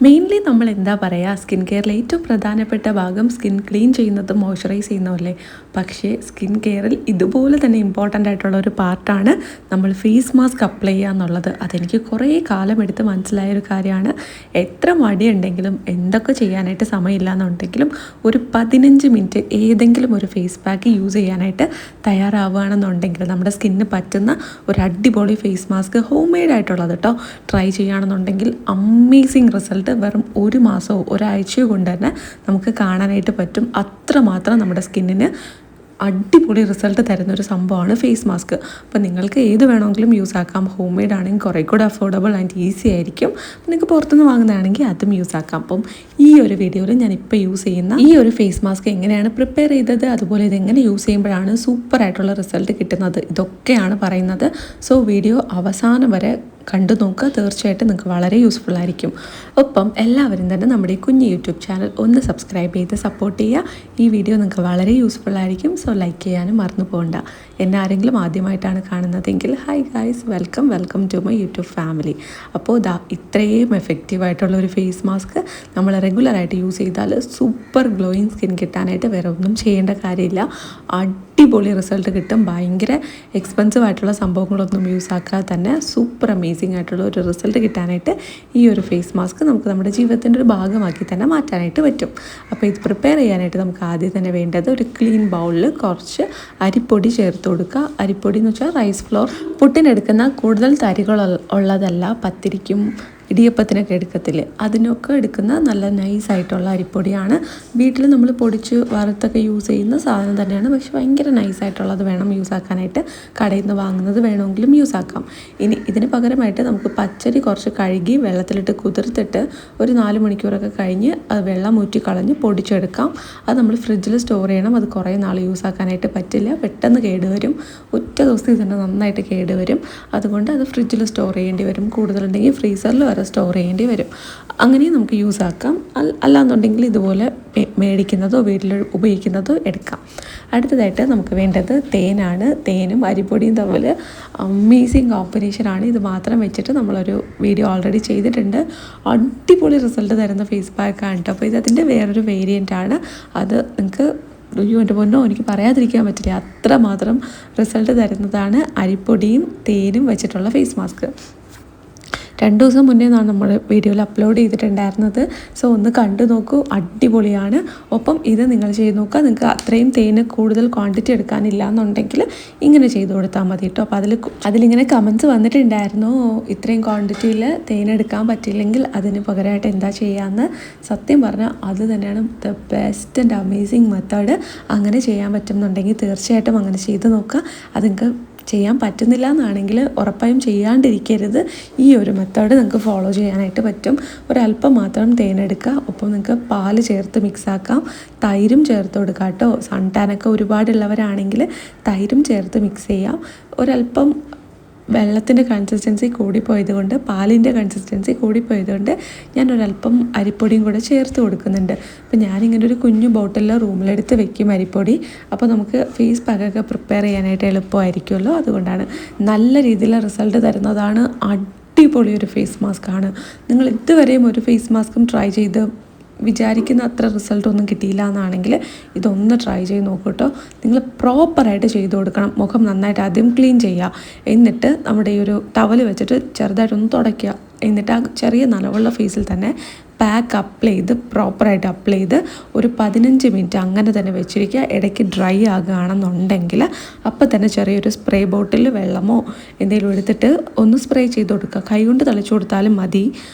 Mainly നമ്മൾ എന്താ പറയുക, സ്കിൻ കെയറിൽ ഏറ്റവും പ്രധാനപ്പെട്ട ഭാഗം സ്കിൻ ക്ലീൻ ചെയ്യുന്നതും മോയ്സ്ചറൈസ് ചെയ്യുന്നതല്ലേ. പക്ഷേ സ്കിൻ കെയറിൽ ഇതുപോലെ തന്നെ ഇമ്പോർട്ടൻ്റ് ആയിട്ടുള്ള ഒരു പാർട്ടാണ് നമ്മൾ ഫേസ് മാസ്ക് അപ്ലൈ ചെയ്യുക എന്നുള്ളത്. അതെനിക്ക് കുറേ കാലം എടുത്ത് മനസ്സിലായൊരു കാര്യമാണ്. എത്ര മടിയുണ്ടെങ്കിലും എന്തൊക്കെ ചെയ്യാനായിട്ട് സമയമില്ല എന്നുണ്ടെങ്കിലും ഒരു 15 മിനിറ്റ് ഏതെങ്കിലും ഒരു ഫേസ് പാക്ക് യൂസ് ചെയ്യാനായിട്ട് തയ്യാറാവുകയാണെന്നുണ്ടെങ്കിൽ നമ്മുടെ സ്കിന്നിന് പറ്റുന്ന ഒരു അടിപൊളി ഫേസ് മാസ്ക് ഹോം മെയ്ഡ് ആയിട്ടുള്ളത് കേട്ടോ ട്രൈ ചെയ്യുകയാണെന്നുണ്ടെങ്കിൽ അമേസിങ് റിസൾട്ട് വെറും ഒരു മാസമോ ഒരാഴ്ചയോ കൊണ്ട് തന്നെ നമുക്ക് കാണാനായിട്ട് പറ്റും. അത്രമാത്രം നമ്മുടെ സ്കിന്നിന് അടിപൊളി റിസൾട്ട് തരുന്നൊരു സംഭവമാണ് ഫേസ് മാസ്ക്. അപ്പോൾ നിങ്ങൾക്ക് ഏത് വേണമെങ്കിലും യൂസ് ആക്കാം. ഹോം മെയ്ഡ് ആണെങ്കിൽ കുറേ കൂടെ അഫോർഡബിൾ ആൻഡ് ഈസി ആയിരിക്കും. നിങ്ങൾക്ക് പുറത്തുനിന്ന് വാങ്ങുന്നതാണെങ്കിൽ അതും യൂസ് ആക്കാം. അപ്പം ഈ ഒരു വീഡിയോയിൽ ഞാനിപ്പോൾ യൂസ് ചെയ്യുന്ന ഈ ഒരു ഫേസ് മാസ്ക് എങ്ങനെയാണ് പ്രിപ്പയർ ചെയ്തത്, അതുപോലെ ഇതെങ്ങനെ യൂസ് ചെയ്യുമ്പോഴാണ് സൂപ്പറായിട്ടുള്ള റിസൾട്ട് കിട്ടുന്നത്, ഇതൊക്കെയാണ് പറയുന്നത്. സോ വീഡിയോ അവസാനം വരെ കണ്ടു നോക്കുക. തീർച്ചയായിട്ടും നിങ്ങൾക്ക് വളരെ യൂസ്ഫുൾ ആയിരിക്കും. ഒപ്പം എല്ലാവരും തന്നെ നമ്മുടെ ഈ കുഞ്ഞ് യൂട്യൂബ് ചാനൽ ഒന്ന് സബ്സ്ക്രൈബ് ചെയ്ത് സപ്പോർട്ട് ചെയ്യുക. ഈ വീഡിയോ നിങ്ങൾക്ക് വളരെ യൂസ്ഫുൾ ആയിരിക്കും. സോ ലൈക്ക് ചെയ്യാനും മറന്നു പോകണ്ട. എന്നെ ആരെങ്കിലും ആദ്യമായിട്ടാണ് കാണുന്നതെങ്കിൽ hi guys, welcome to my YouTube family. അപ്പോൾ ഇത്രയും എഫക്റ്റീവായിട്ടുള്ള ഒരു ഫേസ് മാസ്ക് നമ്മൾ റെഗുലറായിട്ട് യൂസ് ചെയ്താൽ സൂപ്പർ ഗ്ലോയിങ് സ്കിൻ കിട്ടാനായിട്ട് വേറെ ഒന്നും ചെയ്യേണ്ട കാര്യമില്ല. അടിപൊളി റിസൾട്ട് കിട്ടും. ഭയങ്കര എക്സ്പെൻസീവ് ആയിട്ടുള്ള സംഭവങ്ങളൊന്നും യൂസ് ആക്കാതെ തന്നെ സൂപ്പർ അമേസിങ് ആയിട്ടുള്ള ഒരു റിസൾട്ട് കിട്ടാനായിട്ട് ഈ ഒരു ഫേസ് മാസ്ക് നമുക്ക് നമ്മുടെ ജീവിതത്തിൻ്റെ ഒരു ഭാഗമാക്കി തന്നെ മാറ്റാനായിട്ട് പറ്റും. അപ്പോൾ ഇത് പ്രിപ്പയർ ചെയ്യാനായിട്ട് നമുക്ക് ആദ്യം തന്നെ വേണ്ടത് ഒരു ക്ലീൻ ബൗളിൽ കുറച്ച് അരിപ്പൊടി ചേർത്ത് കൊടുക്കുക. അരിപ്പൊടി എന്ന് വെച്ചാൽ റൈസ് ഫ്ലോർ. പുട്ടിനെടുക്കുന്ന കൂടുതൽ തരികൾ ഉള്ളതല്ല, പത്തിരിക്കും ഇടിയപ്പത്തിനൊക്കെ എടുക്കത്തില്ലേ, അതിനൊക്കെ എടുക്കുന്ന നല്ല നൈസായിട്ടുള്ള അരിപ്പൊടിയാണ്. വീട്ടിൽ നമ്മൾ പൊടിച്ച് വറുത്തൊക്കെ യൂസ് ചെയ്യുന്ന സാധനം തന്നെയാണ്. പക്ഷെ ഭയങ്കര നൈസായിട്ടുള്ളത് വേണം യൂസ് ആക്കാനായിട്ട്. കടയിൽ നിന്ന് വാങ്ങുന്നത് വേണമെങ്കിലും യൂസ് ആക്കാം. ഇനി ഇതിന് പകരമായിട്ട് നമുക്ക് പച്ചരി കുറച്ച് കഴുകി വെള്ളത്തിലിട്ട് കുതിർത്തിട്ട് ഒരു 4 മണിക്കൂറൊക്കെ കഴിഞ്ഞ് അത് വെള്ളം ഊറ്റി കളഞ്ഞ് പൊടിച്ചെടുക്കാം. അത് നമ്മൾ ഫ്രിഡ്ജിൽ സ്റ്റോർ ചെയ്യണം. അത് കുറേ നാൾ യൂസ് ആക്കാനായിട്ട് പറ്റില്ല, പെട്ടെന്ന് കേടുവരും. ഒറ്റ ദിവസത്തിൽ തന്നെ നന്നായിട്ട് കേടുവരും. അതുകൊണ്ട് അത് ഫ്രിഡ്ജിൽ സ്റ്റോർ ചെയ്യേണ്ടി വരും. കൂടുതലുണ്ടെങ്കിൽ ഫ്രീസറിൽ വരെ സ്റ്റോർ ചെയ്യേണ്ടി വരും. അങ്ങനെയും നമുക്ക് യൂസ് ആക്കാം. അല്ലാന്നുണ്ടെങ്കിൽ ഇതുപോലെ മേടിക്കുന്നതോ വീട്ടിൽ ഉപയോഗിക്കുന്നതോ എടുക്കാം. അടുത്തതായിട്ട് നമുക്ക് വേണ്ടത് തേനാണ്. തേനും അരിപ്പൊടിയും തമ്മിൽ അമേസിങ് കോമ്പിനേഷനാണ്. ഇത് മാത്രം വെച്ചിട്ട് നമ്മളൊരു വീഡിയോ ഓൾറെഡി ചെയ്തിട്ടുണ്ട്. അടിപൊളി റിസൾട്ട് തരുന്ന ഫേസ് പാക്കാണ് കേട്ടോ. അപ്പോൾ ഇതിൻ്റെ വേറൊരു വേരിയൻ്റാണ്. അത് നിങ്ങൾക്ക് എൻ്റെ പൊന്നോ എനിക്ക് പറയാതിരിക്കാൻ പറ്റില്ല, അത്രമാത്രം റിസൾട്ട് തരുന്നതാണ് അരിപ്പൊടിയും തേനും വെച്ചിട്ടുള്ള ഫേസ് മാസ്ക്. 2 ദിവസം മുന്നേ നിന്നാണ് നമ്മൾ വീഡിയോയിൽ അപ്ലോഡ് ചെയ്തിട്ടുണ്ടായിരുന്നത്. സോ ഒന്ന് കണ്ടു നോക്കൂ, അടിപൊളിയാണ്. ഒപ്പം ഇത് നിങ്ങൾ ചെയ്ത് നോക്കുക. നിങ്ങൾക്ക് അത്രയും തേന് കൂടുതൽ ക്വാണ്ടിറ്റി എടുക്കാനില്ല എന്നുണ്ടെങ്കിൽ ഇങ്ങനെ ചെയ്ത് കൊടുത്താൽ മതി കേട്ടോ. അപ്പോൾ അതിലിങ്ങനെ കമൻസ് വന്നിട്ടുണ്ടായിരുന്നു, ഇത്രയും ക്വാണ്ടിറ്റിയിൽ തേനെടുക്കാൻ പറ്റില്ലെങ്കിൽ അതിന് പകരമായിട്ട് എന്താ ചെയ്യാമെന്ന്. സത്യം പറഞ്ഞാൽ അത് തന്നെയാണ് the best and amazing method. അങ്ങനെ ചെയ്യാൻ പറ്റുന്നുണ്ടെങ്കിൽ തീർച്ചയായിട്ടും അങ്ങനെ ചെയ്ത് നോക്കുക. അത് നിങ്ങൾക്ക് ചെയ്യാൻ പറ്റുന്നില്ല എന്നാണെങ്കിൽ ഉറപ്പായും ചെയ്യാണ്ടിരിക്കരുത്. ഈ ഒരു മെത്തേഡ് നിങ്ങൾക്ക് ഫോളോ ചെയ്യാനായിട്ട് പറ്റും. ഒരല്പം മാത്രം തേനെടുക്കുക. ഒപ്പം നിങ്ങൾക്ക് പാല് ചേർത്ത് മിക്സാക്കാം. തൈരും ചേർത്ത് കൊടുക്കുക കേട്ടോ. സൺ ടാനൊക്കെ ഒരുപാടുള്ളവരാണെങ്കിൽ തൈരും ചേർത്ത് മിക്സ് ചെയ്യാം. ഒരല്പം വെള്ളത്തിൻ്റെ കൺസിസ്റ്റൻസി കൂടിപ്പോയത് കൊണ്ട്, പാലിൻ്റെ കൺസിസ്റ്റൻസി കൂടിപ്പോയത് കൊണ്ട് ഞാൻ ഒരല്പം അരിപ്പൊടിയും കൂടെ ചേർത്ത് കൊടുക്കുന്നുണ്ട്. അപ്പോൾ ഞാനിങ്ങനെ ഒരു കുഞ്ഞു ബോട്ടിലിൽ റൂമിലെടുത്ത് വെക്കും അരിപ്പൊടി. അപ്പോൾ നമുക്ക് ഫേസ് പാക്കൊക്കെ പ്രിപ്പയർ ചെയ്യാനായിട്ട് എളുപ്പമായിരിക്കുമല്ലോ. അതുകൊണ്ടാണ് നല്ല രീതിയിൽ റിസൾട്ട് തരുന്നതാണ്. അടിപൊളി ഒരു ഫേസ് മാസ്കാണ്. നിങ്ങൾ ഇതുവരെയും ഒരു ഫേസ് മാസ്കും ട്രൈ ചെയ്ത് വിചാരിക്കുന്ന അത്ര റിസൾട്ടൊന്നും കിട്ടിയില്ല എന്നാണെങ്കിൽ ഇതൊന്ന് ട്രൈ ചെയ്ത് നോക്കൂ കേട്ടോ. നിങ്ങൾ പ്രോപ്പറായിട്ട് ചെയ്ത് കൊടുക്കണം. മുഖം നന്നായിട്ട് ആദ്യം ക്ലീൻ ചെയ്യുക. എന്നിട്ട് നമ്മുടെ ഈ ഒരു ടവൽ വെച്ചിട്ട് ചെറുതായിട്ടൊന്ന് തുടയ്ക്കുക. എന്നിട്ട് ആ ചെറിയ നനവുള്ള ഫേസിൽ തന്നെ പാക്ക് പ്രോപ്പറായിട്ട് അപ്ലൈ ചെയ്ത് ഒരു 15 മിനിറ്റ് അങ്ങനെ തന്നെ വെച്ചിരിക്കുക. ഇടയ്ക്ക് ഡ്രൈ ആകുകയാണെന്നുണ്ടെങ്കിൽ അപ്പം തന്നെ ചെറിയൊരു സ്പ്രേ ബോട്ടിൽ വെള്ളമോ എന്തെങ്കിലും എടുത്തിട്ട് ഒന്ന് സ്പ്രേ ചെയ്ത് കൊടുക്കുക. കൈകൊണ്ട് തളിച്ചു കൊടുത്താലും മതി.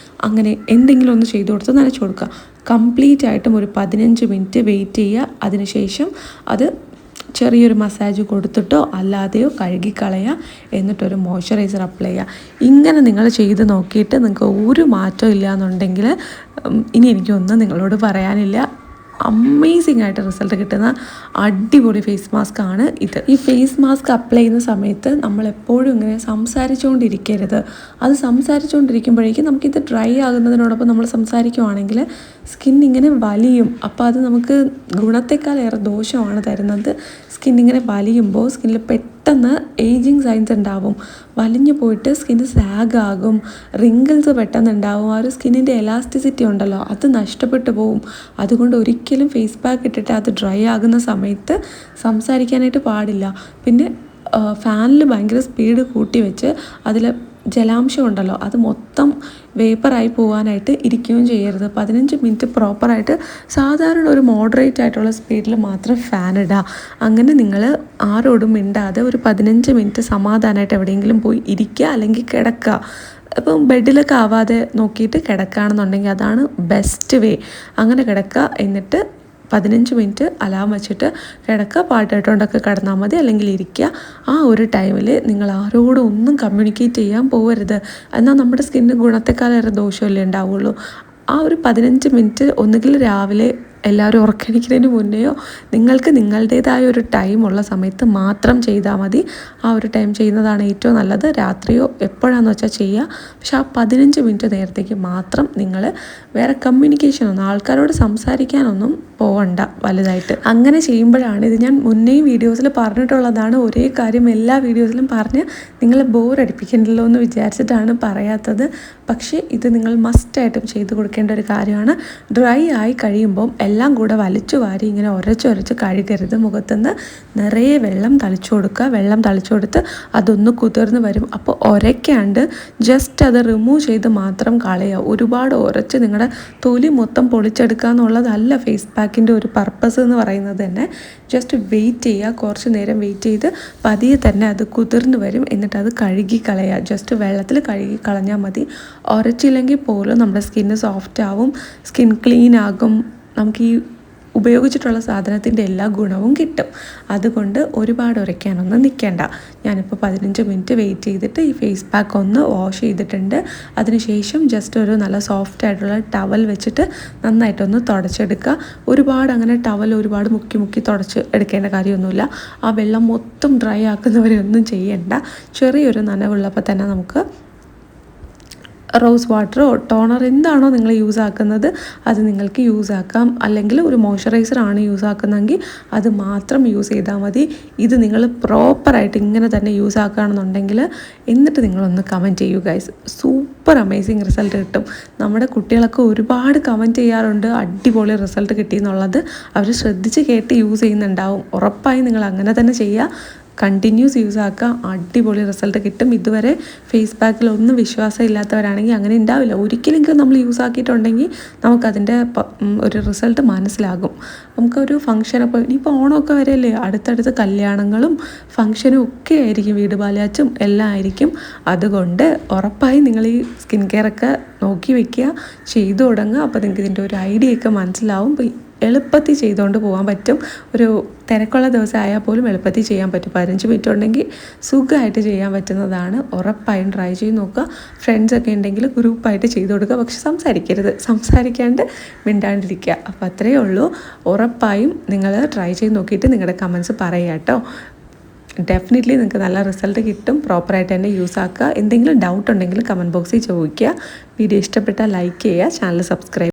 അങ്ങനെ എന്തെങ്കിലും ഒന്ന് ചെയ്ത് കൊടുത്ത് നനച്ചു കൊടുക്കുക. കംപ്ലീറ്റ് ആയിട്ടും ഒരു 15 മിനിറ്റ് വെയിറ്റ് ചെയ്യുക. അതിനുശേഷം അത് ചെറിയൊരു മസാജ് കൊടുത്തിട്ടോ അല്ലാതെയോ കഴുകിക്കളയുക. എന്നിട്ടൊരു മോയ്സ്ചറൈസർ അപ്ലൈ ചെയ്യുക. ഇങ്ങനെ നിങ്ങൾ ചെയ്ത് നോക്കിയിട്ട് നിങ്ങൾക്ക് ഒരു മാറ്റം ഇല്ല എന്നുണ്ടെങ്കിൽ ഇനി എനിക്കൊന്നും നിങ്ങളോട് പറയാനില്ല. അമേസിങ് ആയിട്ട് റിസൾട്ട് കിട്ടുന്ന അടിപൊളി ഫേസ് മാസ്ക് ആണ് ഇത്. ഈ ഫേസ് മാസ്ക് അപ്ലൈ ചെയ്യുന്ന സമയത്ത് നമ്മളെപ്പോഴും ഇങ്ങനെ സംസാരിച്ചുകൊണ്ടിരിക്കരുത്. അത് സംസാരിച്ചുകൊണ്ടിരിക്കുമ്പോഴേക്കും നമുക്കിത് ഡ്രൈ ആകുന്നതിനോടൊപ്പം നമ്മൾ സംസാരിക്കുവാണെങ്കിൽ സ്കിൻ ഇങ്ങനെ വലിയും. അപ്പോൾ അത് നമുക്ക് ഗുണത്തെക്കാളേറെ ദോഷമാണ് തരുന്നത്. സ്കിൻ ഇങ്ങനെ വലിയുമ്പോൾ സ്കിന്നിൽ പെട്ടെന്ന് ഏജിങ് സൈൻസ് ഉണ്ടാവും. വലിഞ്ഞു പോയിട്ട് സ്കിന്ന് സാഗാകും, റിങ്കിൾസ് പെട്ടെന്ന് ഉണ്ടാവും, ആ ഒരു സ്കിന്നിൻ്റെ എലാസ്റ്റിസിറ്റി ഉണ്ടല്ലോ അത് നഷ്ടപ്പെട്ടു പോവും. അതുകൊണ്ട് ഒരിക്കലും ഫേസ് പാക്ക് ഇട്ടിട്ട് അത് ഡ്രൈ ആകുന്ന സമയത്ത് സംസാരിക്കാനായിട്ട് പാടില്ല. പിന്നെ ഫാനിൽ ഭയങ്കര സ്പീഡ് കൂട്ടി വെച്ച് അതിൽ ജലാംശം ഉണ്ടല്ലോ അത് മൊത്തം വേപ്പറായി പോകാനായിട്ട് ഇരിക്കുകയും ചെയ്യരുത്. 15 മിനിറ്റ് പ്രോപ്പറായിട്ട് സാധാരണ ഒരു മോഡറേറ്റ് ആയിട്ടുള്ള സ്പീഡിൽ മാത്രം ഫാൻ ഇടുക. അങ്ങനെ നിങ്ങൾ ആരോടും മിണ്ടാതെ ഒരു 15 മിനിറ്റ് സമാധാനമായിട്ട് എവിടെയെങ്കിലും പോയി ഇരിക്കുക അല്ലെങ്കിൽ കിടക്കുക. ഇപ്പം ബെഡിലൊക്കെ ആവാതെ നോക്കിയിട്ട് കിടക്കുകയാണെന്നുണ്ടെങ്കിൽ അതാണ് ബെസ്റ്റ് വേ. അങ്ങനെ കിടക്കുക, എന്നിട്ട് 15 മിനിറ്റ് അലാം വെച്ചിട്ട് കിടക്കുക, പാട്ട് കേട്ടുകൊണ്ടൊക്കെ കിടന്നാൽ മതി, അല്ലെങ്കിൽ ഇരിക്കുക. ആ ഒരു ടൈമിൽ നിങ്ങൾ ആരോടും ഒന്നും കമ്മ്യൂണിക്കേറ്റ് ചെയ്യാൻ പോകരുത്. എന്നാൽ നമ്മുടെ സ്കിന്നിന് ഗുണത്തെക്കാളേറെ ദോഷമല്ലേ ഉണ്ടാവുള്ളൂ. ആ ഒരു 15 മിനിറ്റ് ഒന്നുകിൽ രാവിലെ എല്ലാവരും ഉറക്കണിക്കുന്നതിന് മുന്നെയോ നിങ്ങൾക്ക് നിങ്ങളുടേതായ ഒരു ടൈമുള്ള സമയത്ത് മാത്രം ചെയ്താൽ മതി. ആ ഒരു ടൈം ചെയ്യുന്നതാണ് ഏറ്റവും നല്ലത്. രാത്രിയോ എപ്പോഴാണെന്ന് വെച്ചാൽ ചെയ്യുക. പക്ഷെ ആ 15 മിനിറ്റ് നേരത്തേക്ക് മാത്രം നിങ്ങൾ വേറെ കമ്മ്യൂണിക്കേഷനൊന്നും ആൾക്കാരോട് സംസാരിക്കാനൊന്നും പോകണ്ട വലുതായിട്ട്. അങ്ങനെ ചെയ്യുമ്പോഴാണ്, ഇത് ഞാൻ മുന്നേയും വീഡിയോസിൽ പറഞ്ഞിട്ടുള്ളതാണ്, ഒരേ കാര്യം എല്ലാ വീഡിയോസിലും പറഞ്ഞ് നിങ്ങളെ ബോറടിപ്പിക്കണ്ടല്ലോ എന്ന് വിചാരിച്ചിട്ടാണ് പറയാത്തത്. പക്ഷേ ഇത് നിങ്ങൾ മസ്റ്റായിട്ടും ചെയ്ത് കൊടുക്കേണ്ട ഒരു കാര്യമാണ്. ഡ്രൈ ആയി കഴിയുമ്പം എല്ലാം കൂടെ വലിച്ചു വാരി ഇങ്ങനെ ഉരച്ചൊരച്ച് കഴുകരുത്. മുഖത്തുനിന്ന് നിറയെ വെള്ളം തളിച്ചു കൊടുക്കുക. വെള്ളം തളിച്ചു കൊടുത്ത് അതൊന്ന് കുതിർന്ന് വരും. അപ്പോൾ ഉരയ്ക്കാണ്ട് ജസ്റ്റ് അത് റിമൂവ് ചെയ്ത് മാത്രം കളയുക. ഒരുപാട് ഉരച്ച് നിങ്ങളുടെ തൊലി മൊത്തം പൊളിച്ചെടുക്കുക എന്നുള്ളതല്ല ഫേസ് പാക്കിൻ്റെ ഒരു പർപ്പസ് എന്ന് പറയുന്നത് തന്നെ. ജസ്റ്റ് വെയിറ്റ് ചെയ്യുക, കുറച്ച് നേരം വെയിറ്റ് ചെയ്ത് പതിയെ തന്നെ അത് കുതിർന്ന് വരും. എന്നിട്ട് അത് കഴുകി കളയുക. ജസ്റ്റ് വെള്ളത്തിൽ കഴുകി കളഞ്ഞാൽ മതി. ഉരച്ചില്ലെങ്കിൽ പോലും നമ്മുടെ സ്കിന്ന് സോഫ്റ്റ് ആവും, സ്കിൻ ക്ലീൻ ആകും, നമുക്ക് ഈ ഉപയോഗിച്ചിട്ടുള്ള സാധനത്തിൻ്റെ എല്ലാ ഗുണവും കിട്ടും. അതുകൊണ്ട് ഒരുപാട് ഉരയ്ക്കാനൊന്നും നിൽക്കേണ്ട. ഞാനിപ്പോൾ 15 മിനിറ്റ് വെയിറ്റ് ചെയ്തിട്ട് ഈ ഫേസ് പാക്ക് ഒന്ന് വാഷ് ചെയ്തിട്ടുണ്ട്. അതിനുശേഷം ജസ്റ്റ് ഒരു നല്ല സോഫ്റ്റ് ആയിട്ടുള്ള ടവൽ വെച്ചിട്ട് നന്നായിട്ടൊന്ന് തുടച്ചെടുക്കുക. ഒരുപാട് അങ്ങനെ ടവൽ ഒരുപാട് മുക്കി മുക്കി തുടച്ച് എടുക്കേണ്ട കാര്യമൊന്നുമില്ല. ആ വെള്ളം മൊത്തം ഡ്രൈ ആക്കുന്നവരെ ഒന്നും ചെയ്യണ്ട. ചെറിയൊരു നനവുള്ളപ്പോൾ തന്നെ നമുക്ക് റോസ് വാട്ടറോ ടോണർ എന്താണോ നിങ്ങൾ യൂസ് ആക്കുന്നത് അത് നിങ്ങൾക്ക് യൂസ് ആക്കാം. അല്ലെങ്കിൽ ഒരു മോയ്സ്ചറൈസറാണ് യൂസ് ആക്കുന്നതെങ്കിൽ അത് മാത്രം യൂസ് ചെയ്താൽ മതി. ഇത് നിങ്ങൾ പ്രോപ്പറായിട്ട് ഇങ്ങനെ തന്നെ യൂസ് ആക്കുകയാണെന്നുണ്ടെങ്കിൽ എന്നിട്ട് നിങ്ങളൊന്ന് കമൻറ്റ് ചെയ്യൂ ഗൈസ്. സൂപ്പർ അമേസിങ് റിസൾട്ട് കിട്ടും. നമ്മുടെ കുട്ടികളൊക്കെ ഒരുപാട് കമൻറ്റ് ചെയ്യാറുണ്ട് അടിപൊളി റിസൾട്ട് കിട്ടിയെന്നുള്ളത്. അവർ ശ്രദ്ധിച്ച് കേട്ട് യൂസ് ചെയ്യുന്നുണ്ടാവും. ഉറപ്പായും നിങ്ങൾ അങ്ങനെ തന്നെ ചെയ്യുക. കണ്ടിന്യൂസ് യൂസ് ആക്കുക, അടിപൊളി റിസൾട്ട് കിട്ടും. ഇതുവരെ ഫേസ് പാക്കിലൊന്നും വിശ്വാസം ഇല്ലാത്തവരാണെങ്കിൽ അങ്ങനെ ഉണ്ടാവില്ല. ഒരിക്കലെങ്കിലും നമ്മൾ യൂസ് ആക്കിയിട്ടുണ്ടെങ്കിൽ നമുക്കതിൻ്റെ ഒരു റിസൾട്ട് മനസ്സിലാകും. നമുക്കൊരു ഫംഗ്ഷനൊക്കെ ഇനിയിപ്പോൾ ഓണമൊക്കെ വരെയല്ലേ, അടുത്തടുത്ത് കല്യാണങ്ങളും ഫംഗ്ഷനും ഒക്കെ ആയിരിക്കും, വീട് പാലാച്ചും എല്ലാം ആയിരിക്കും. അതുകൊണ്ട് ഉറപ്പായും നിങ്ങൾ ഈ സ്കിൻ കെയർ ഒക്കെ നോക്കി വയ്ക്കുക, ചെയ്തു തുടങ്ങുക. അപ്പോൾ നിങ്ങൾക്ക് ഇതിൻ്റെ ഒരു ഐഡിയ ഒക്കെ മനസ്സിലാവും. എളുപ്പത്തിൽ ചെയ്തുകൊണ്ട് പോകാൻ പറ്റും. ഒരു തിരക്കുള്ള ദിവസം ആയാൽ പോലും എളുപ്പത്തിൽ ചെയ്യാൻ പറ്റും. 15 മിനിറ്റ് ഉണ്ടെങ്കിൽ സുഖമായിട്ട് ചെയ്യാൻ പറ്റുന്നതാണ്. ഉറപ്പായും ട്രൈ ചെയ്ത് നോക്കുക. ഫ്രണ്ട്സൊക്കെ ഉണ്ടെങ്കിൽ ഗ്രൂപ്പായിട്ട് ചെയ്ത് കൊടുക്കുക. പക്ഷെ സംസാരിക്കരുത്, സംസാരിക്കാണ്ട് മിണ്ടാണ്ടിരിക്കുക. അപ്പോൾ അത്രയേ ഉള്ളൂ. ഉറപ്പായും നിങ്ങൾ ട്രൈ ചെയ്ത് നോക്കിയിട്ട് നിങ്ങളുടെ കമൻസ് പറയുക കേട്ടോ. ഡെഫിനറ്റ്ലി നിങ്ങൾക്ക് നല്ല റിസൾട്ട് കിട്ടും. പ്രോപ്പറായിട്ട് തന്നെ യൂസ് ആക്കുക. എന്തെങ്കിലും ഡൗട്ട് ഉണ്ടെങ്കിൽ കമൻറ്റ് ബോക്സിൽ ചോദിക്കുക. വീഡിയോ ഇഷ്ടപ്പെട്ടാൽ ലൈക്ക് ചെയ്യുക, ചാനൽ സബ്സ്ക്രൈബ്